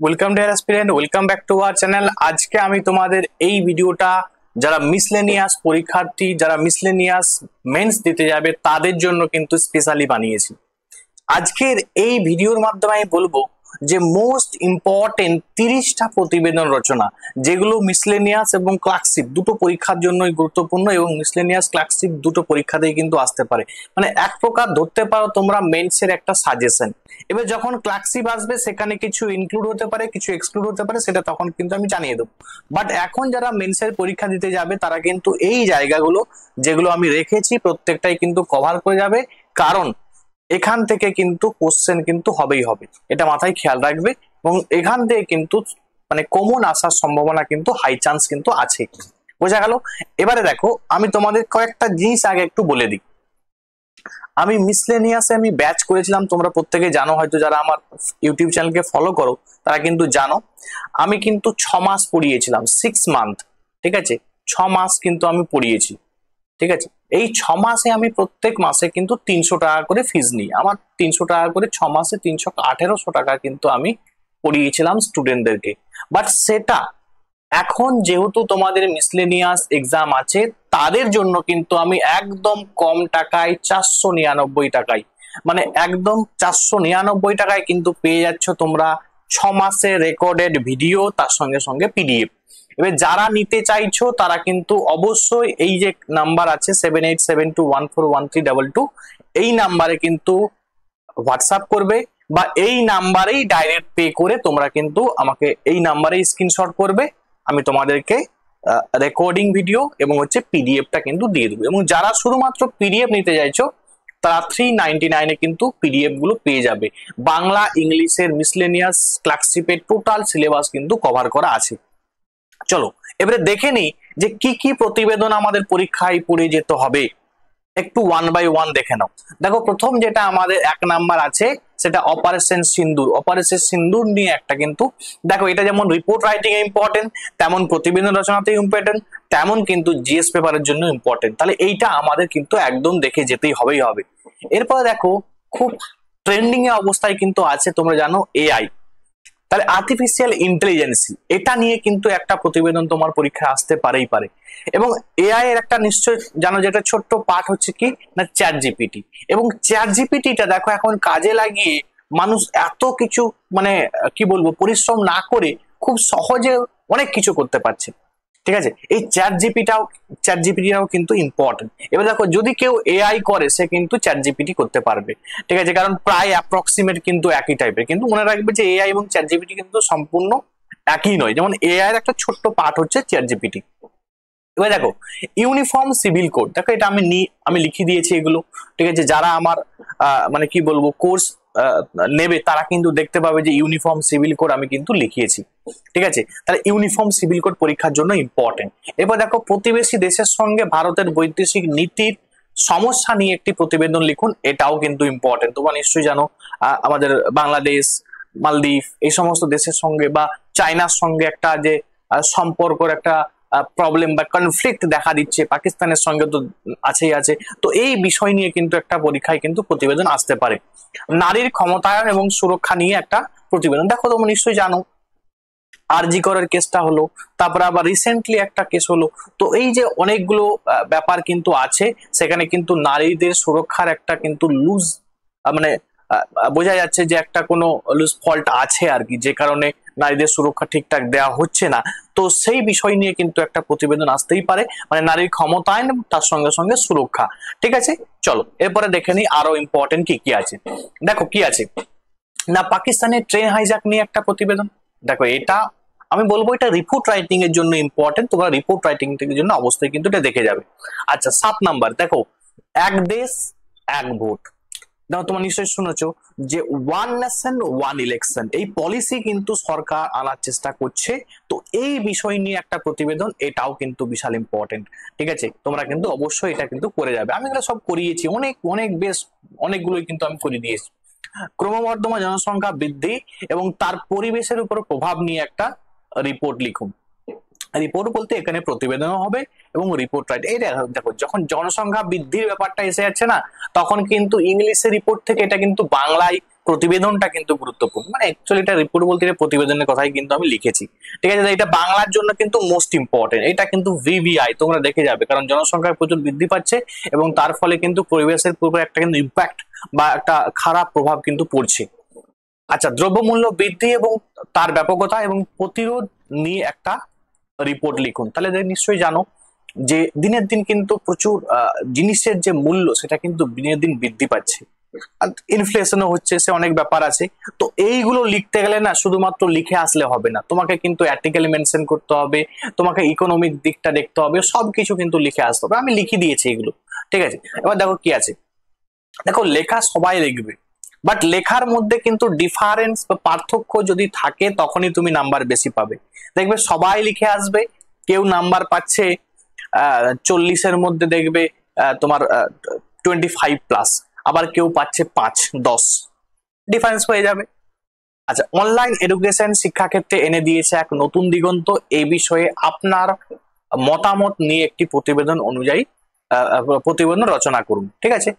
Welcome deer aspirant, welcome back to our channel. আজকে আমি তোমাদের এই ভিডিওটা যারা মিসলেনিয়াস পরীক্ষার্থী, যারা মিসলেনিয়াস মেন্স দিতে যাবে তাদের জন্য কিন্তু স্পেশালি বানিয়েছি। আজকের এই ভিডিওর মাধ্যমে আমি বলবো যে মোস্ট ইম্পর্টেন্ট 30টা প্রতিবেদন রচনা, যেগুলো মিসলেনিয়াস এবং ক্লার্কশিপ দুটো পরীক্ষার জন্যই গুরুত্বপূর্ণ, এবং মিসলেনিয়াস ক্লার্কশিপ দুটো পরীক্ষাতেই কিন্তু আসতে পারে। মানে এক প্রকার ধরতে পারো তোমরা মেন্সের একটা সাজেশন। এবার যখন ক্লার্কশিপ আসবে সেখানে কিছু ইনক্লুড হতে পারে, কিছু এক্সক্লুড হতে পারে, সেটা তখন কিন্তু আমি জানিয়ে দেবো। বাট এখন যারা মেন্সের পরীক্ষা দিতে যাবে তারা কিন্তু এই জায়গাগুলো যেগুলো আমি রেখেছি প্রত্যেকটাই কিন্তু কভার করে যাবে, কারণ এখান থেকে কিন্তু কোশ্চেন কিন্তু হবেই হবে, এটা মাথায় খেয়াল রাখবে। এবং এখান থেকে কিন্তু মানে কমন আসার সম্ভাবনা কিন্তু হাই চান্স কিন্তু আছে। বোঝা গেল? এবারে দেখো, আমি তোমাদের কয়েকটা জিনিস আগে একটু বলে দিই। আমি মিসলেনিয়াসে আমি ব্যাচ করেছিলাম, তোমরা প্রত্যেকে জানো, হয়তো যারা আমার ইউটিউব চ্যানেলকে ফলো করো তারা কিন্তু জানো। আমি কিন্তু 6 মাস পড়িয়েছিলাম, 6 মান্থ, ঠিক আছে? 6 মাস কিন্তু আমি পড়িয়েছি, ঠিক আছে? এই 6 মাসে আমি প্রত্যেক মাসে কিন্তু 300 টাকা করে ফিজ নিই। আমার 300 টাকা করে 6 মাসে 31800 টাকা কিন্তু আমি পড়িয়েছিলাম স্টুডেন্টদেরকে। বাট সেটা এখন যেহেতু তোমাদের মিসলেনিয়াস এক্সাম আছে তাদের জন্য কিন্তু আমি একদম কম টাকায় 499 টাকায়, মানে একদম 499 টাকায় কিন্তু পেয়ে যাচ্ছ তোমরা 6 মাসের রেকর্ডেড ভিডিও, তার সঙ্গে সঙ্গে পিডিএফ। এবার যারা নিতে চাইছো তারা কিন্তু অবশ্যই এই যে নাম্বার আছে 7872141322, এই নাম্বারে কিন্তু হোয়াটসঅ্যাপ করবে, বা এই নাম্বারেই ডাইরেক্ট পে করে তোমরা কিন্তু আমাকে এই নাম্বারে স্ক্রিনশট করবে। আমি তোমাদেরকে রেকর্ডিং ভিডিও এবং হচ্ছে পিডিএফটা কিন্তু দিয়ে দেবো। এবং যারা শুধুমাত্র পিডিএফ নিতে চাইছো তারা 399 কিন্তু পিডিএফ গুলো পেয়ে যাবে। বাংলা ইংলিশের মিসলেনিয়াস ক্লার্কশিপের টোটাল সিলেবাস কিন্তু কভার করা আছে। চলো এবারে দেখে নিই যে কি কি প্রতিবেদন আমাদের পরীক্ষায় পড়ে যেতে হবে, একটু ওয়ান বাই ওয়ান দেখে নাও। দেখো, প্রথম যেটা আমাদের 1 নাম্বার আছে সেটা অপারেশন সিন্দুর। অপারেশন সিন্দুর নিয়ে একটা কিন্তু দেখো, এটা যেমন রিপোর্ট রাইটিং এ ইম্পর্টেন্ট, তেমন প্রতিবেদন রচনাতে ইম্পর্টেন্ট, তেমন কিন্তু জিএস পেপারের জন্য ইম্পর্টেন্ট। তাহলে এইটা আমাদের কিন্তু একদম দেখে যেতেই হবে। এরপরে দেখো, খুব ট্রেন্ডিং এ অবস্থায় কিন্তু আছে, তোমরা জানো, এআই। তাহলে আর্টিফিশিয়াল ইন্টেলিজেন্স, এটা নিয়ে কিন্তু একটা প্রতিবেদন তোমার পরীক্ষায় আসতে পারেই পারে। এবং এআই এর একটা নিশ্চয় জানো, যেটা ছোট্ট পার্ট হচ্ছে কি না, চ্যাট জিপিটি। এবং চ্যাট জিপিটিটা দেখো এখন কাজে লাগিয়ে মানুষ এত কিছু মানে কি বলবো, পরিশ্রম না করে খুব সহজে অনেক কিছু করতে পারছে, ঠিক আছে? এই চ্যাট জিপিটিটাও কিন্তু ইম্পর্টেন্ট। এবার দেখো, যদি কেউ এআই করে সে কিন্তু চ্যাট জিপিটি করতে পারবে, ঠিক আছে? কারণ প্রায় অ্যাপ্রক্সিমেট কিন্তু একই টাইপের। কিন্তু মনে রাখবে যে এআই এবং চ্যাট জিপিটি কিন্তু সম্পূর্ণ একই নয়। যেমন এআই এর একটা ছোট্ট পার্ট হচ্ছে চ্যাট জিপিটি। এবার দেখো, ইউনিফর্ম সিভিল কোড, দেখো এটা আমি লিখে দিয়েছি এগুলো, ঠিক আছে? যারা আমার মানে কি বলবো কোর্স নেবে তারা কিন্তু দেখতে পাবে যে ইউনিফর্ম সিভিল কোড আমি কিন্তু লিখিয়েছি, ঠিক আছে? তাহলে ইউনিফর্ম সিভিল কোড পরীক্ষার জন্য ইম্পর্টেন্ট। এবার দেখো, প্রতিবেশী দেশের সঙ্গে ভারতের বৈদেশিক নীতির সমস্যা নিয়ে একটি প্রতিবেদন লিখুন, এটাও কিন্তু ইম্পর্টেন্ট। তোমরা নিশ্চয়ই জানো আমাদের বাংলাদেশ, মালদ্বীপ এই সমস্ত দেশের সঙ্গে বা চায়নার সঙ্গে একটা যে সম্পর্কের একটা প্রবলেম বা কনফ্লিক্ট দেখা দিচ্ছে, পাকিস্তানের সঙ্গে তো আছে। তো এই বিষয় নিয়ে কিন্তু একটা পরীক্ষায় কিন্তু প্রতিবেদন আসতে পারে। নারীর ক্ষমতায়ন এবং সুরক্ষা নিয়ে একটা প্রতিবেদন। দেখো, তোমরা নিশ্চয়ই জানো আরজি করের কেসটা হলো, তারপরে আবার রিসেন্টলি একটা কেস হলো। তো এই যে অনেকগুলো ব্যাপার কিন্তু আছে, সেখানে কিন্তু নারীদের সুরক্ষার একটা কিন্তু লুজ মানে বোঝা যাচ্ছে যে একটা কোনো লুজ ফল্ট আছে আর কি, যে কারণে নারীদের সুরক্ষা ঠিকঠাক দেওয়া হচ্ছে না। তো সেই বিষয় নিয়ে কিন্তু একটা প্রতিবেদন আসতেই পারে, মানে নারীর ক্ষমতায়ন তার সঙ্গে সঙ্গে সুরক্ষা, ঠিক আছে? চলো এরপরে দেখে নিই আরো ইম্পর্টেন্ট কি কি আছে। দেখো কি আছে না, পাকিস্তানের ট্রেন হাইজ্যাক নিয়ে একটা প্রতিবেদন। দেখো, এটা আমি বলবো এটা রিপোর্ট রাইটিং এর জন্য ইম্পর্টেন্ট, তোমরা রিপোর্ট রাইটিং এর জন্য অবশ্যই কিন্তু এটা দেখে যাবে। আচ্ছা, 7 নাম্বার দেখো, এক দেশ এক ভোট। দেখো, তোমরা নিশ্চয়ই শুনেছো যে ওয়ান নেশন ওয়ান ইলেকশন, এই পলিসি কিন্তু সরকার আনার চেষ্টা করছে। তো এই বিষয় নিয়ে একটা প্রতিবেদন, এটাও কিন্তু বিশাল ইম্পর্টেন্ট, ঠিক আছে? তোমরা কিন্তু অবশ্যই এটা কিন্তু করে যাবে। আমি এগুলো সব করিয়েছি, অনেক বেশ অনেকগুলোই কিন্তু আমি করে দিয়েছি। ক্রমবর্ধমান জনসংখ্যা বৃদ্ধি এবং তার পরিবেশের উপর প্রভাব নিয়ে একটা রিপোর্ট লিখুন। রিপোর্ট বলতে এখানে প্রতিবেদনও হবে এবং রিপোর্ট রাইট। এই দেখো, যখন জনসংখ্যা বৃদ্ধির ব্যাপারটা এসে যাচ্ছে না, তখন কিন্তু ইংলিশের রিপোর্ট থেকে এটা কিন্তু বাংলায় প্রতিবেদনটা কিন্তু গুরুত্বপূর্ণ, মানে অ্যাকচুয়ালি এটা রিপোর্ট বলতে গেলে প্রতিবেদনের কথাই কিন্তু আমি লিখেছি, ঠিক আছে। এটা বাংলার জন্য কিন্তু মোস্ট ইম্পর্টেন্ট, এটা কিন্তু ভিভিআই তোমরা দেখে যাবে, কারণ জনসংখ্যা প্রচুর বৃদ্ধি পাচ্ছে এবং তার ফলে কিন্তু পরিবেশের উপর একটা কিন্তু ইম্প্যাক্ট বা একটা খারাপ প্রভাব কিন্তু পড়ছে। আচ্ছা, দ্রব্যমূল্য বৃদ্ধি এবং তার ব্যাপকতা এবং প্রতিরোধ নিয়ে একটা রিপোর্ট লিখুন। তাহলে নিশ্চয়ই জানো যে দিনের দিন কিন্তু প্রচুর জিনিসের যে মূল্য সেটা কিন্তু দিনের দিন বৃদ্ধি পাচ্ছে, ইনফ্লেশনও হচ্ছে, সে অনেক ব্যাপার আছে। তো এইগুলো লিখতে গেলে না শুধুমাত্র লিখে আসলে হবে না, তোমাকে কিন্তু আর্টিকেল মেনশন করতে হবে, তোমাকে ইকোনমিক দিকটা দেখতে হবে, সবকিছু কিন্তু লিখে আসতে হবে। আমি লিখে দিয়েছি এগুলো, ঠিক আছে। এবার দেখো কি আছে, দেখো লেখা সবাই লিখবে, বাট লেখার মধ্যে কিন্তু ডিফারেন্স বা পার্থক্য যদি থাকে তখনই তুমি নাম্বার বেশি পাবে। দেখবে সবাই লিখে আসবে, কেউ নাম্বার পাচ্ছে 40-এর মধ্যে দেখবে তোমার 25+, আবার কেউ পাচ্ছে 5-10, ডিফারেন্স হয়ে যাবে। আচ্ছা, অনলাইন এডুকেশন শিক্ষাক্ষেত্রে এনে দিয়েছে এক নতুন দিগন্ত, এই বিষয়ে আপনার মতামত নিয়ে একটি প্রতিবেদন অনুযায়ী প্রতিবেদন রচনা করুন, ঠিক আছে।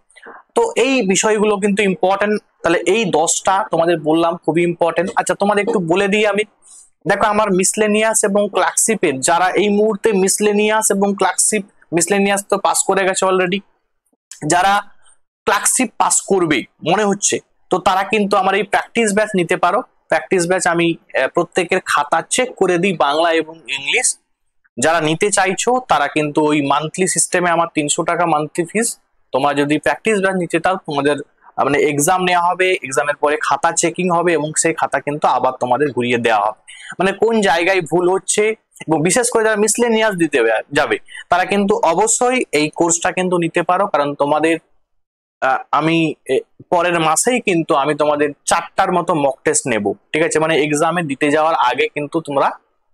তো এই বিষয়গুলো কিন্তু ইম্পর্টেন্ট, তাহলে এই 10টা তোমাদের বললাম খুবই ইম্পর্টেন্ট। আচ্ছা, তোমাদের একটু বলে দিই আমি, দেখো আমার মিসলেনিয়াস এবং ক্লার্কশিপের যারা এই মুহূর্তে মিসলেনিয়াস এবং ক্লার্কশিপ, মিসলেনিয়াস তো পাস করে গেছে অলরেডি, যারা ক্লার্কশিপ পাস করবে মনে হচ্ছে, তো তারা কিন্তু আমার এই প্র্যাকটিস ব্যাচ নিতে পারো। প্র্যাকটিস ব্যাচ আমি প্রত্যেকের খাতা চেক করে দিই, বাংলা এবং ইংলিশ। যারা নিতে চাইছো তারা কিন্তু ওই মান্থলি সিস্টেমে, আমার 300 টাকা মান্থলি ফিস। তোমরা যদি প্র্যাকটিস ব্যাচ নিতে চাও, তোমাদের মানে এক্সাম নেওয়া হবে, এক্সামের পরে খাতা চেকিং হবে এবং সেই খাতা কিন্তু আবার তোমাদের ঘুরিয়ে দেওয়া হবে, মানে কোন জায়গায় ভুল হচ্ছে। এবং বিশেষ করে যারা মিসলেনিয়াস দিতে যাবে তারা কিন্তু অবশ্যই এই কোর্সটা কিন্তু নিতে পারো, কারণ তোমাদের আমি পরের মাসেই কিন্তু আমি তোমাদের 4টার মতো মক টেস্ট নেব, ঠিক আছে। মানে এক্সামে দিতে যাওয়ার আগে কিন্তু তোমরা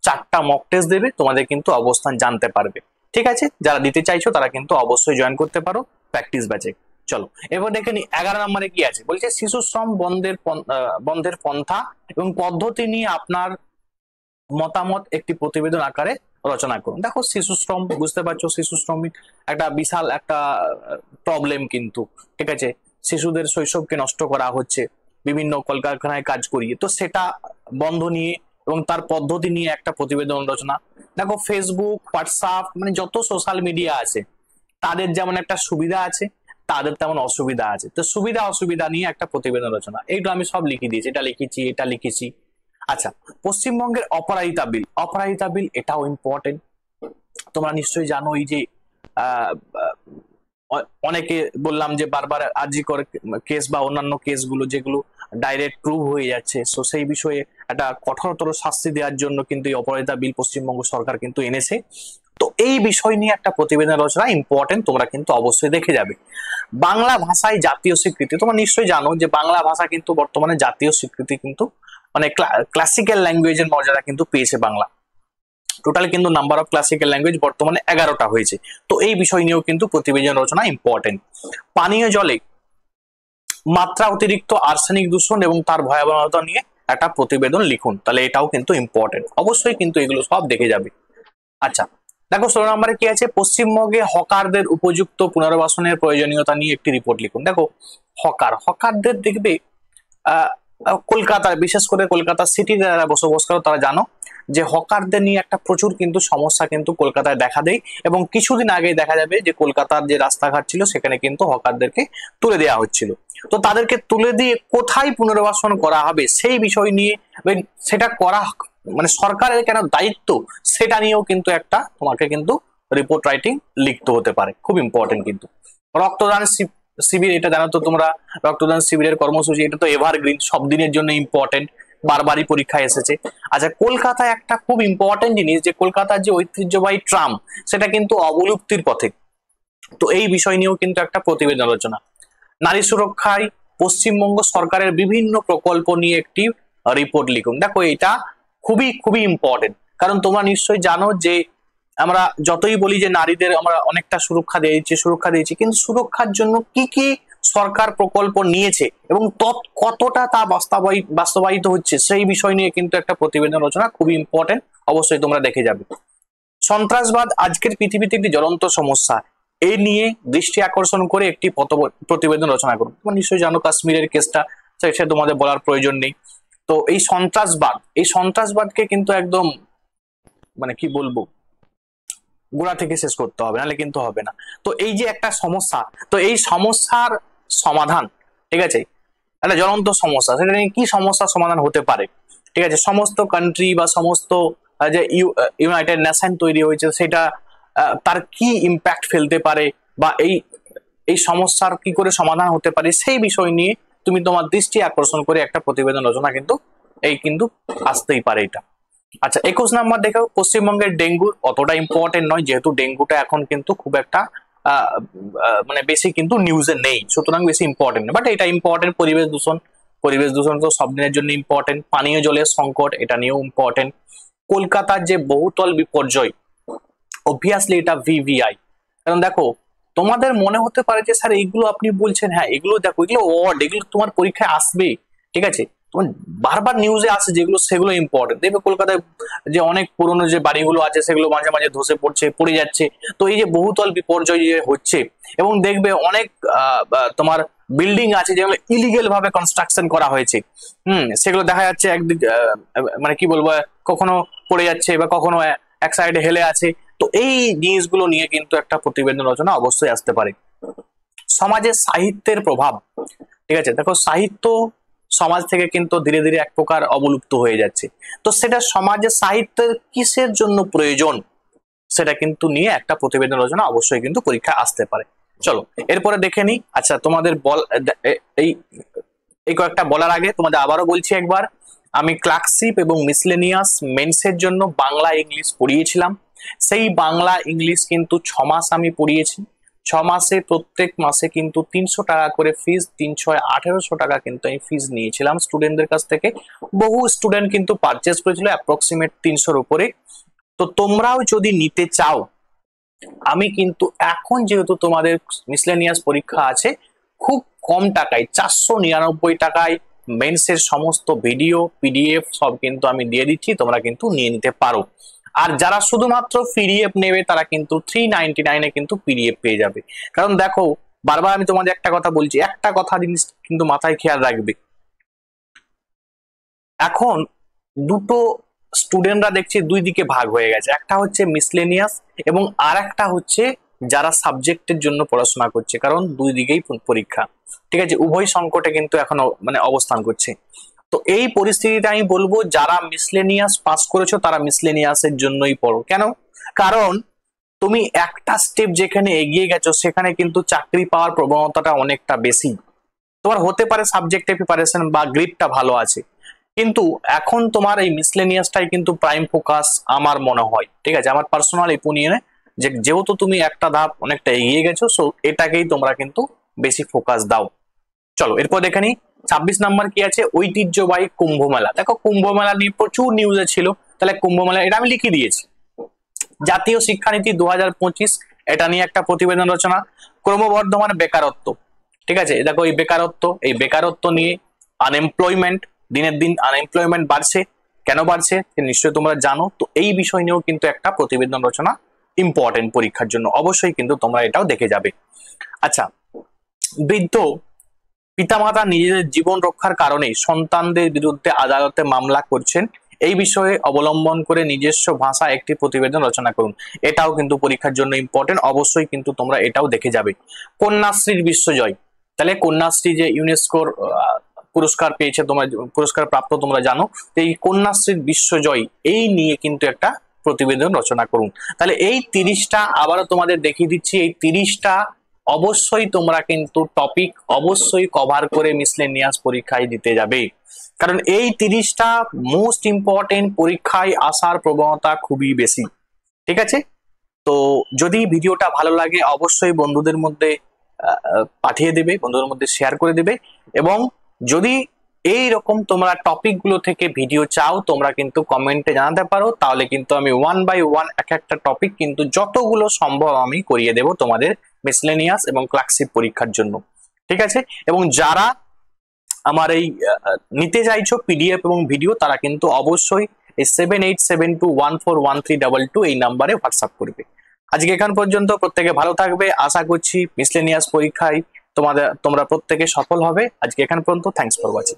4টা মক টেস্ট দেবে, তোমাদের কিন্তু অবস্থান জানতে পারবে, ঠিক আছে। যারা দিতে চাইছো তারা কিন্তু অবশ্যই জয়েন করতে পারো প্র্যাকটিস ব্যাচে। চলো এবার দেখে নি 11 নম্বরে কি আছে, বলছে শিশু শ্রম বন্ধের পন্থা এবং পদ্ধতি নিয়ে আপনার মতামত একটি প্রতিবেদন আকারে রচনা করুন। দেখো শিশু শ্রম, বুঝতে পারছো শিশু শ্রমিক একটা বিশাল একটা প্রবলেম কিন্তু, ঠিক আছে। শিশুদের শৈশবকে নষ্ট করা হচ্ছে বিভিন্ন কলকারখানায় কাজ করিয়ে, তো সেটা বন্ধ নিয়ে এবং তার পদ্ধতি নিয়ে একটা প্রতিবেদন রচনা। দেখো ফেসবুক, হোয়াটসঅ্যাপ, মানে যত সোশ্যাল মিডিয়া আছে তাদের যেমন একটা সুবিধা আছে তাদের তেমন অসুবিধা আছে, তো সুবিধা অসুবিধা নিয়ে একটা প্রতিবেদন রচনা, এইগুলো আমি সব লিখে দিয়েছি, এটা লিখেছি এটা লিখেছি। আচ্ছা, পশ্চিমবঙ্গের অপরাজিতা বিল এটাও ইম্পর্টেন্ট। তোমরা নিশ্চয়ই জানো এই যে অনেকে বললাম যে বারবার আরজি করে কেস বা অন্যান্য কেসগুলো যেগুলো ডাইরেক্ট প্রুভ হয়ে যাচ্ছে, সো সেই বিষয়ে একটা কঠোরতর শাস্তি দেওয়ার জন্য কিন্তু এই অপরাজিতা বিল পশ্চিমবঙ্গ সরকার কিন্তু এনেছে। তো এই বিষয় নিয়ে একটা প্রতিবেদন রচনা ইম্পর্টেন্ট, তোমরা কিন্তু অবশ্যই দেখে যাবে। বাংলা ভাষায় জাতীয় স্বীকৃতি, তোমরা নিশ্চয়ই জানো যে বাংলা ভাষা কিন্তু বর্তমানে জাতীয় স্বীকৃতি কিন্তু মানে ক্লাসিক্যাল ল্যাঙ্গুয়েজের মর্যাদা কিন্তু পেয়েছে বাংলা। টোটাল কিন্তু নাম্বার অফ ক্লাসিক্যাল ল্যাঙ্গুয়েজ বর্তমানে 11টা হয়েছে। তো এই বিষয় নিয়েও কিন্তু প্রতিবেদন রচনা ইম্পর্টেন্ট। পানীয় জলে মাত্রা অতিরিক্ত আর্সেনিক দূষণ এবং তার ভয়াবহতা নিয়ে একটা প্রতিবেদন লিখুন, তাহলে এটাও কিন্তু ইম্পর্টেন্ট, অবশ্যই কিন্তু এগুলো সব দেখে যাবে। আচ্ছা দেখো 16 নম্বরে কি আছে, পশ্চিমবঙ্গে হকারদের উপযুক্ত পুনর্বাসনের প্রয়োজনীয়তা নিয়ে একটি রিপোর্ট লিখুন। দেখো হকারদের দেখবে কলকাতায়, বিশেষ করে কলকাতা সিটিতে যারা বসবাস করো তারা জানো যে হকারদের নিয়ে একটা প্রচুর কিন্তু সমস্যা কিন্তু কলকাতায় দেখা দেয়, এবং কিছুদিন আগে দেখা যাবে যে কলকাতার যে রাস্তাঘাট ছিল সেখানে কিন্তু হকারদেরকে তুলে দেওয়া হচ্ছিল। তো তাদেরকে তুলে দিয়ে কোথায় পুনর্বাসন করা হবে সেই বিষয় নিয়ে, সেটা করা মানে সরকারের কেন দায়িত্ব সেটা নিয়েও কিন্তু একটা তোমাকে কিন্তু রিপোর্ট রাইটিং লিখতে হতে পারে, খুব ইম্পর্টেন্ট কিন্তু। রক্তদান শিবির, এটা জানো তো তোমরা, রক্তদান শিবিরের কর্মসূচি এটা তো এভারগ্রিন, সব দিনের জন্য ইম্পর্টেন্ট, বারবারই পরীক্ষায় এসেছে। আচ্ছা, কলকাতায় একটা খুব ইম্পর্টেন্ট জিনিস, যে কলকাতার যে ঐতিহ্যবাহী ট্রাম সেটা কিন্তু অবলুপ্তির পথে, তো এই বিষয় নিয়েও কিন্তু একটা প্রতিবেদন আলোচনা। নারী সুরক্ষায় পশ্চিমবঙ্গ সরকারের বিভিন্ন প্রকল্প নিয়ে একটি রিপোর্ট লিখুন। দেখো এটা খুবই খুবই ইম্পর্টেন্ট, কারণ তোমরা নিশ্চয়ই জানো যে আমরা যতই বলি যে নারীদের আমরা অনেকটা সুরক্ষা দিয়েছি, কিন্তু সুরক্ষার জন্য কি কি সরকার প্রকল্প নিয়েছে এবং কতটা তা বাস্তবায়িত হচ্ছে সেই বিষয় নিয়ে কিন্তু একটা প্রতিবেদন রচনা খুবই ইম্পর্টেন্ট, অবশ্যই তোমরা দেখে যাবে। সন্ত্রাসবাদ আজকের পৃথিবীতে একটি জ্বলন্ত সমস্যা, এই নিয়ে দৃষ্টি আকর্ষণ করে একটি প্রতিবেদন রচনা করুন। তোমরা নিশ্চয়ই জানো কাশ্মীরের কেসটা, সে তোমাদের বলার প্রয়োজন নেই। তো এই সন্ত্রাসবাদকে কিন্তু একদম মানে কি বলবো, গোড়া থেকে শেষ করতে হবে, নাহলে কিন্তু হবে না। তো এই যে একটা সমস্যা, তো এই সমস্যার সমাধান, ঠিক আছে, একটা জ্বলন্ত সমস্যা, সেটা নিয়ে কি সমস্যার সমাধান হতে পারে, ঠিক আছে, সমস্ত কান্ট্রি বা সমস্ত যে ইউনাইটেড নেশন তৈরি হয়েছে সেটা তার কি ইম্প্যাক্ট ফেলতে পারে, বা এই এই সমস্যার কি করে সমাধান হতে পারে, সেই বিষয় নিয়ে তুমি তোমার দৃষ্টি আকর্ষণ করে একটা প্রতিবেদন রচনা কিন্তু কিন্তু আসতেই পারে এটা। আচ্ছা, 21 নাম্বার দেখো, পশ্চিমবঙ্গের ডেঙ্গু অতটা ইম্পর্টেন্ট নয়, যেহেতু ডেঙ্গুটা এখন কিন্তু খুব একটা মানে বেশি কিন্তু নিউজে নেই, সুতরাং বেশি ইম্পর্টেন্ট, বাট এটা ইম্পর্টেন্ট। পরিবেশ দূষণ তো সব দিনের জন্য ইম্পর্টেন্ট। পানীয় জলের সংকট, এটা নিয়েও ইম্পর্টেন্ট। কলকাতার যে বহুতল বিপর্যয়, অবভিয়াসলি এটা ভিভিআই। কারণ দেখো, তোমাদের মনে হতে পারে যে স্যার এইগুলো আপনি বলছেন, হ্যাঁ এগুলো দেখো, এগুলো ওয়ার্ড, এগুলো তোমার পরীক্ষায় আসবে, ঠিক আছে, তোমার বারবার নিউজে আসে যেগুলো, সেগুলো ইম্পর্টেন্ট। দেখবে কলকাতায় যে অনেক পুরনো যে বাড়িগুলো আছে সেগুলো মাঝে মাঝে ধসে পড়ে যাচ্ছে। তো এই যে বহুতল বিপর্যয় যে হচ্ছে, এবং দেখবে অনেক তোমার বিল্ডিং আছে যেগুলো ইলিগেল ভাবে কনস্ট্রাকশন করা হয়েছে, সেগুলো দেখা যাচ্ছে একদিক মানে কি বলবো, কখনো পড়ে যাচ্ছে বা কখনো এক সাইডে হেলে আছে। তো এই জিনিসগুলো নিয়ে কিন্তু একটা প্রতিবেদন রচনা অবশ্যই আসতে পারে। সমাজে সাহিত্যের প্রভাব, ঠিক আছে, দেখো সাহিত্য সমাজ থেকে কিন্তু ধীরে ধীরে এক প্রকার অবলুপ্ত হয়ে যাচ্ছে। তো সেটা সমাজে সাহিত্যের কিসের জন্য প্রয়োজন, সেটা কিন্তু নিয়ে একটা প্রতিবেদন রচনা অবশ্যই কিন্তু পরীক্ষা আসতে পারে। চলো এরপরে দেখে নি। আচ্ছা, তোমাদের এই এই কয়েকটা বলার আগে তোমাদের আবারও বলছি একবার, আমি ক্লার্কশিপ এবং মিসলেনিয়াস মেন্সের জন্য বাংলা ইংলিশ পড়িয়েছিলাম। সেই বাংলা ইংলিশ কিন্তু 6 মাস আমি পড়িয়েছি। 6 মাসে প্রত্যেক মাসে কিন্তু 300 টাকা করে ফিস, 1800 টাকা কিন্তু আমি ফিস নিয়েছিলাম স্টুডেন্টদের কাছ থেকে। বহু স্টুডেন্ট কিন্তু পারচেস করেছিল অ্যাপ্রক্সিমেট 300-র উপরে। তো তোমরাও যদি নিতে চাও, আমি কিন্তু এখন যেহেতু তোমাদের মিসলেনিয়াস পরীক্ষা আছে, খুব কম টাকায় 499 টাকায় মেন্সের সমস্ত ভিডিও পিডিএফ সব কিন্তু আমি দিয়ে দিচ্ছি, তোমরা কিন্তু নিয়ে নিতে পারো। আর যারা শুধুমাত্র পিডিএফ নেবে তারা কিন্তু 399-এ কিন্তু পিডিএফ পেয়ে যাবে। কারণ দেখো, বারবার আমি তোমাদের একটা কথা বলছি, একটা কথা জিনিস কিন্তু মাথায় খেয়াল রাখবে, এখন দুটো স্টুডেন্টরা দেখছি দুই দিকে ভাগ হয়ে গেছে, একটা হচ্ছে মিসলেনিয়াস এবং আর একটা হচ্ছে যারা সাবজেক্টের জন্য পড়াশোনা করছে, কারণ দুই দিকেই পরীক্ষা, ঠিক আছে, উভয় সংকটে কিন্তু এখন মানে অবস্থান করছে। তো এই পরিস্থিতিতে আমি বলবো, যারা মিসলেনিয়াস পাস করেছো তারা মিসলেনিয়াসের জন্যই পড়ো। কেন? কারণ তুমি একটা স্টেপ যেখানে এগিয়ে গেছো সেখানে কিন্তু চাকরি পাওয়ার প্রবণতাটা অনেকটা বেশি। তোমার হতে পারে সাবজেক্টে প্রিপারেশন বা গ্রিডটা ভালো আছে, কিন্তু এখন তোমার এই মিসলেনিয়াসটাই কিন্তু প্রাইম ফোকাস আমার মনে হয়, ঠিক আছে, আমার পার্সোনাল ওপিনিয়নে, যে যেহেতু তুমি একটা ধাপ অনেকটা এগিয়ে গেছো, সো এটাকেই তোমরা কিন্তু বেশি ফোকাস দাও। চলো এরপর দেখে নি 26 নাম্বার কি আছে, ঐতিহ্যবাহী কুম্ভ মেলা। দেখো কুম্ভ মেলা নিয়ে প্রচুর নিউজে ছিল, তাহলে কুম্ভ মেলা এটা আমি লিখে দিয়েছি। জাতীয় শিক্ষানীতি 2025, এটা নিয়ে একটা প্রতিবেদন রচনা। ক্রমবর্ধমান বেকারত্ব, ঠিক আছে, দেখো এই বেকারত্ব নিয়ে, আনএমপ্লয়মেন্ট, দিনের দিন আনএমপ্লয়মেন্ট বাড়ছে, কেন বাড়ছে নিশ্চয়ই তোমরা জানো। তো এই বিষয় নিয়েও কিন্তু একটা প্রতিবেদন রচনা ইম্পর্টেন্ট পরীক্ষার জন্য, অবশ্যই কিন্তু তোমরা এটাও দেখে যাবে। আচ্ছা, বৃদ্ধ পিতামাতা নিজেদের জীবন রক্ষার কারণে সন্তানদের বিরুদ্ধে আদালতে মামলা করছেন, এই বিষয়ে অবলম্বন করে নিজস্ব ভাষা একটি প্রতিবেদন রচনা করুন। এটাও কিন্তু পরীক্ষার জন্য ইম্পর্টেন্ট, অবশ্যই কিন্তু তোমরা এটাও দেখে যাবে। কন্যাশ্রীর বিশ্বজয়, তাহলে কন্যাশ্রী যে ইউনেস্কোর পুরস্কার পেয়েছে, তোমরা পুরস্কার প্রাপ্ত তোমরা জানো, এই কন্যাশ্রীর বিশ্বজয় এই নিয়ে কিন্তু একটা প্রতিবেদন রচনা করুন। তাহলে এই 30টা আবারও তোমাদের দেখিয়ে দিচ্ছি, এই 30টা অবশ্যই তোমরা কিন্তু টপিক অবশ্যই কভার করে মিসলেনিয়াস পরীক্ষায় দিতে যাবে, কারণ এই 30টা মোস্ট ইম্পর্টেন্ট, পরীক্ষায় আসার প্রবণতা খুবই বেশি, ঠিক আছে। তো যদি ভিডিওটা ভালো লাগে অবশ্যই বন্ধুদের মধ্যে পাঠিয়ে দেবে, বন্ধুদের মধ্যে শেয়ার করে দেবে, এবং যদি এই রকম তোমরা টপিক গুলো থেকে ভিডিও চাও তোমরা কিন্তু কমেন্টে জানাতে পারো, তাহলে কিন্তু আমি 1 বাই 1 এক একটা টপিক কিন্তু যতগুলো সম্ভব আমি করিয়ে দেব তোমাদের মিসলেনিয়াস এবং ক্লার্কশিপ পরীক্ষার জন্য, ঠিক আছে। এবং যারা আমার এই নিতে চাইছো পিডিএফ এবং ভিডিও, তারা কিন্তু অবশ্যই এই 7872141322 এই নাম্বারে হোয়াটসঅ্যাপ করবে। আজকে এখান পর্যন্ত, প্রত্যেকে ভালো থাকবে, আশা করছি মিসলেনিয়াস পরীক্ষায় তোমরা প্রত্যেকে সফল হবে। আজকে এখান পর্যন্ত। Thanks for watching.